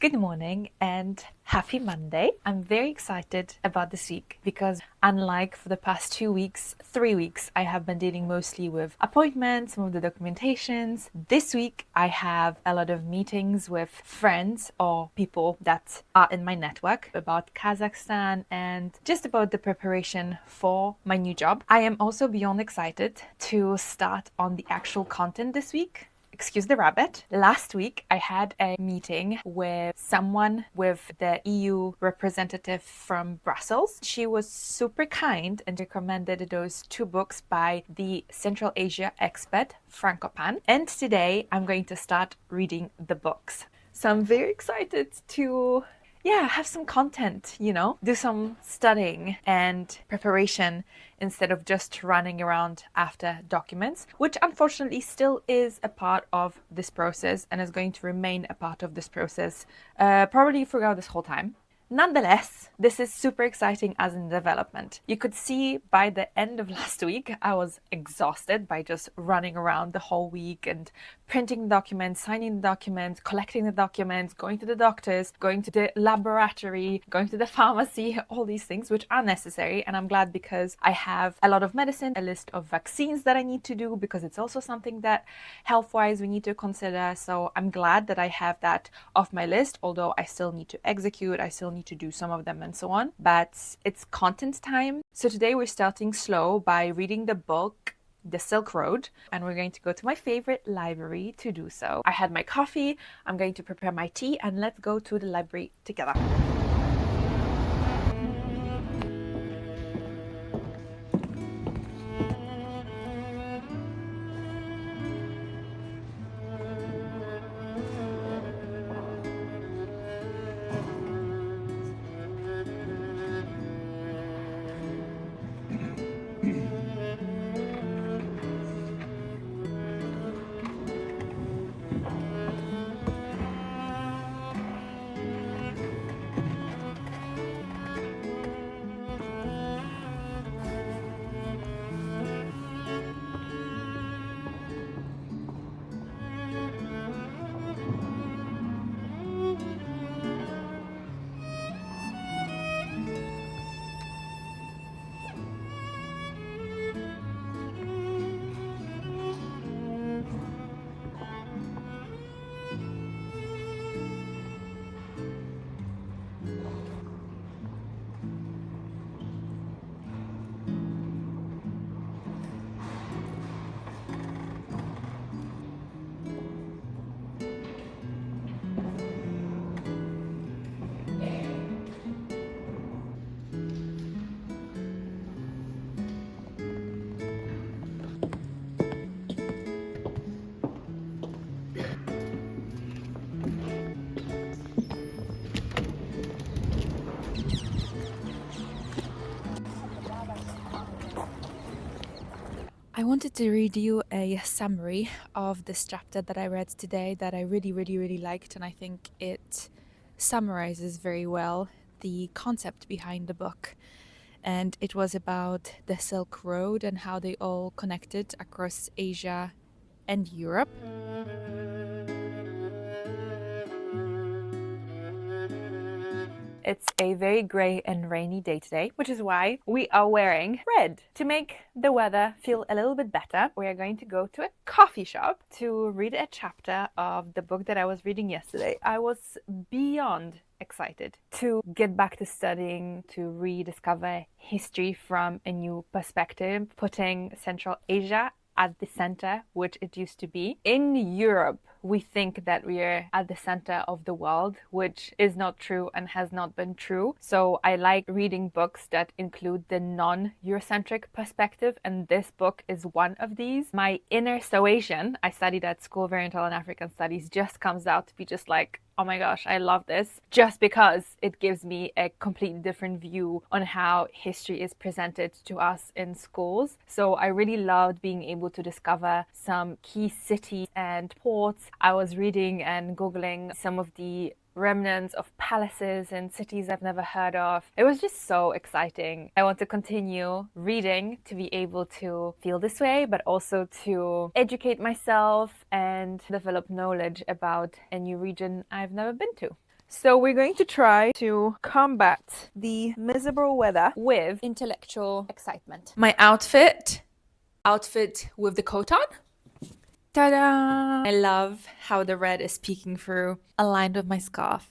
Good morning and happy Monday. I'm very excited about this week because unlike for the past 3 weeks, I have been dealing mostly with appointments, some of the documentations. This week, I have a lot of meetings with friends or people that are in my network about Kazakhstan and just about the preparation for my new job. I am also beyond excited to start on the actual content this week. Excuse the rabbit. Last week, I had a meeting with someone with the EU representative from Brussels. She was super kind and recommended those 2 books by the Central Asia expert, Frankopan. And today, I'm going to start reading the books. So I'm very excited to have some content, do some studying and preparation instead of just running around after documents, which unfortunately still is a part of this process and is going to remain a part of this process probably throughout this whole time. Nonetheless, this is super exciting as in development. You could see by the end of last week, I was exhausted by just running around the whole week and printing documents, signing the documents, collecting the documents, going to the doctors, going to the laboratory, going to the pharmacy, all these things which are necessary. And I'm glad because I have a lot of medicine, a list of vaccines that I need to do because it's also something that health-wise we need to consider. So I'm glad that I have that off my list, although I still need to execute, I still need to do some of them and so on, but it's content time. So today we're starting slow by reading the book The Silk Road, and we're going to go to my favorite library to do so. I had my coffee, I'm going to prepare my tea, and let's go to the library together. I wanted to read you a summary of this chapter that I read today that I really liked, and I think it summarizes very well the concept behind the book. And it was about the Silk Road and how they all connected across Asia and Europe. It's a very grey and rainy day today, which is why we are wearing red. To make the weather feel a little bit better, we are going to go to a coffee shop to read a chapter of the book that I was reading yesterday. I was beyond excited to get back to studying, to rediscover history from a new perspective, putting Central Asia at the center, which it used to be. In Europe, we think that we are at the center of the world, which is not true and has not been true. So I like reading books that include the non-Eurocentric perspective, and this book is one of these. My inner Croatian, I studied at School of Oriental and African Studies, just comes out to be just like, oh my gosh, I love this, just because it gives me a completely different view on how history is presented to us in schools. So I really loved being able to discover some key cities and ports. I was reading and Googling some of the remnants of palaces and cities I've never heard of. It was just so exciting. I want to continue reading to be able to feel this way, but also to educate myself and develop knowledge about a new region I've never been to. So we're going to try to combat the miserable weather with intellectual excitement. My outfit with the coat on. Ta-da! I love how the red is peeking through, aligned with my scarf.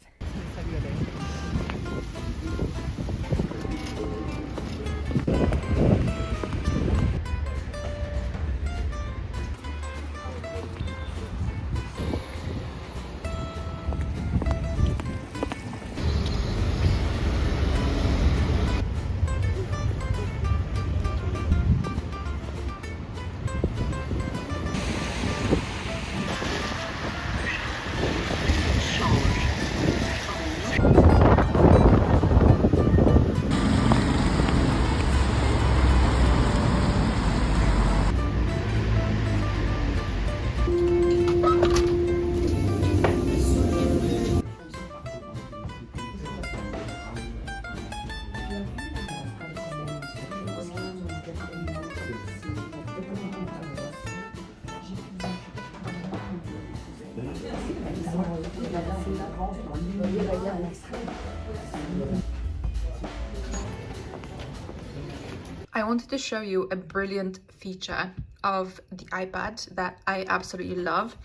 I wanted to show you a brilliant feature of the iPad that I absolutely love.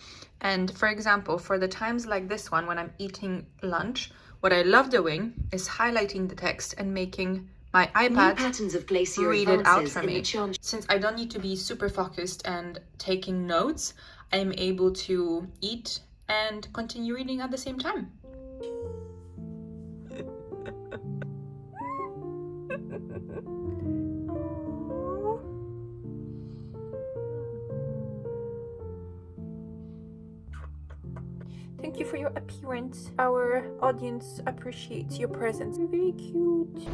And for example, for the times like this one, when I'm eating lunch, what I love doing is highlighting the text and making my iPad read it out for me. Since I don't need to be super focused and taking notes, I'm able to eat and continue reading at the same time. Thank you for your appearance. Our audience appreciates your presence. You're very cute.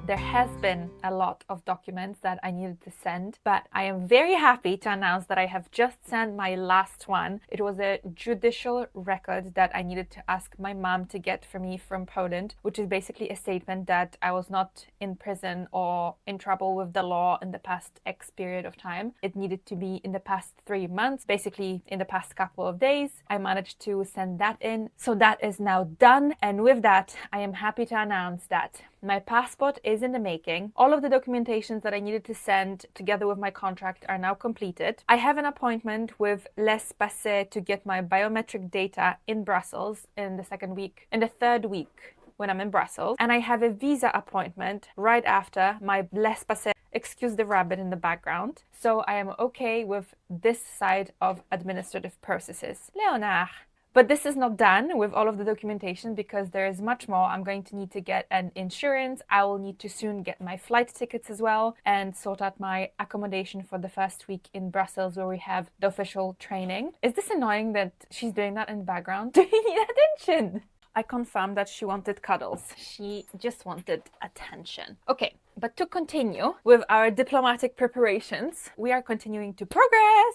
There has been a lot of documents that I needed to send, but I am very happy to announce that I have just sent my last one. It was a judicial record that I needed to ask my mom to get for me from Poland, which is basically a statement that I was not in prison or in trouble with the law in the past X period of time. It needed to be in the past 3 months, basically in the past couple of days. I managed to send that in, so that is now done. And with that, I am happy to announce that my passport is in the making. All of the documentations that I needed to send together with my contract are now completed. I have an appointment with Les Passé to get my biometric data in Brussels in the third week when I'm in Brussels. And I have a visa appointment right after my Les Passé, excuse the rabbit in the background. So I am okay with this side of administrative processes. Leonard. But this is not done with all of the documentation because there is much more. I'm going to need to get an insurance. I will need to soon get my flight tickets as well and sort out my accommodation for the first week in Brussels where we have the official training. Is this annoying that she's doing that in the background? Do you need attention? I confirmed that she wanted cuddles. She just wanted attention. Okay, but to continue with our diplomatic preparations, we are continuing to progress.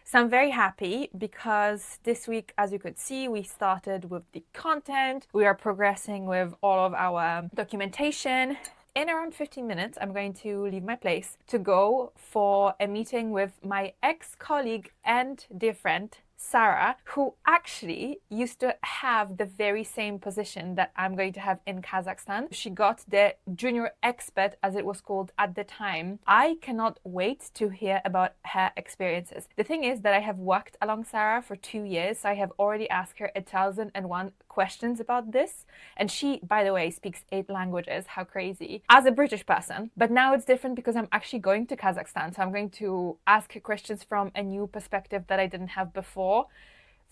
So I'm very happy because this week, as you could see, we started with the content. We are progressing with all of our documentation. In around 15 minutes, I'm going to leave my place to go for a meeting with my ex-colleague and dear friend, Sarah, who actually used to have the very same position that I'm going to have in Kazakhstan. She got the junior expert, as it was called at the time. I cannot wait to hear about her experiences. The thing is that I have worked along Sarah for 2 years, so I have already asked her 1,001 questions about this. And she, by the way, speaks 8 languages. How crazy. As a British person. But now it's different because I'm actually going to Kazakhstan. So I'm going to ask her questions from a new perspective that I didn't have before.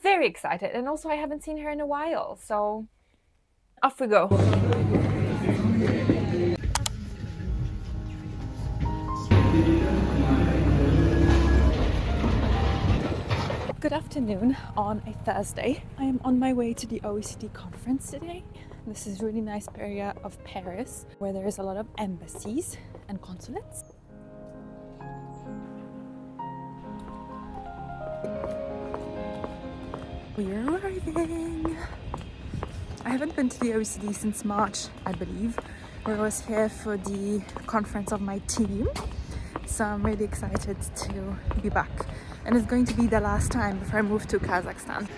Very excited. And also I haven't seen her in a while. So off we go. Good afternoon on a Thursday. I am on my way to the OECD conference today. This is a really nice area of Paris where there is a lot of embassies and consulates. We're arriving. I haven't been to the OECD since March, I believe, where I was here for the conference of my team. So I'm really excited to be back. And it's going to be the last time before I move to Kazakhstan.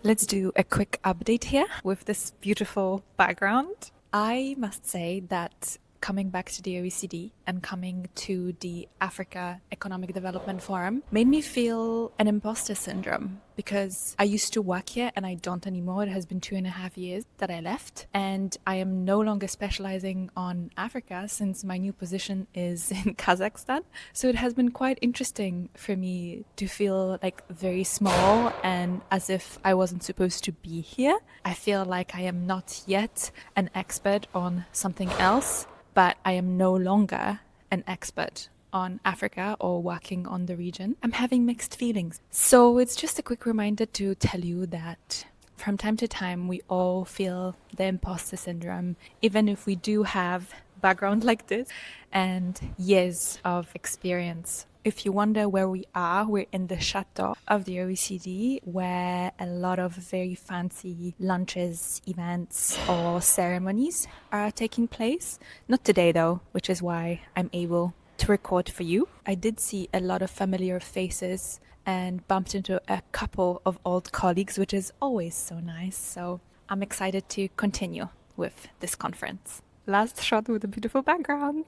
Let's do a quick update here with this beautiful background. I must say that coming back to the OECD and coming to the Africa Economic Development Forum made me feel an imposter syndrome because I used to work here and I don't anymore. It has been 2.5 years that I left and I am no longer specializing on Africa since my new position is in Kazakhstan. So it has been quite interesting for me to feel like very small and as if I wasn't supposed to be here. I feel like I am not yet an expert on something else, but I am no longer an expert on Africa or working on the region. I'm having mixed feelings. So it's just a quick reminder to tell you that from time to time we all feel the imposter syndrome, even if we do have background like this and years of experience. If you wonder where we are, we're in the chateau of the OECD where a lot of very fancy lunches, events or ceremonies are taking place. Not today though, which is why I'm able to record for you. I did see a lot of familiar faces and bumped into a couple of old colleagues, which is always so nice. So I'm excited to continue with this conference. Last shot with a beautiful background.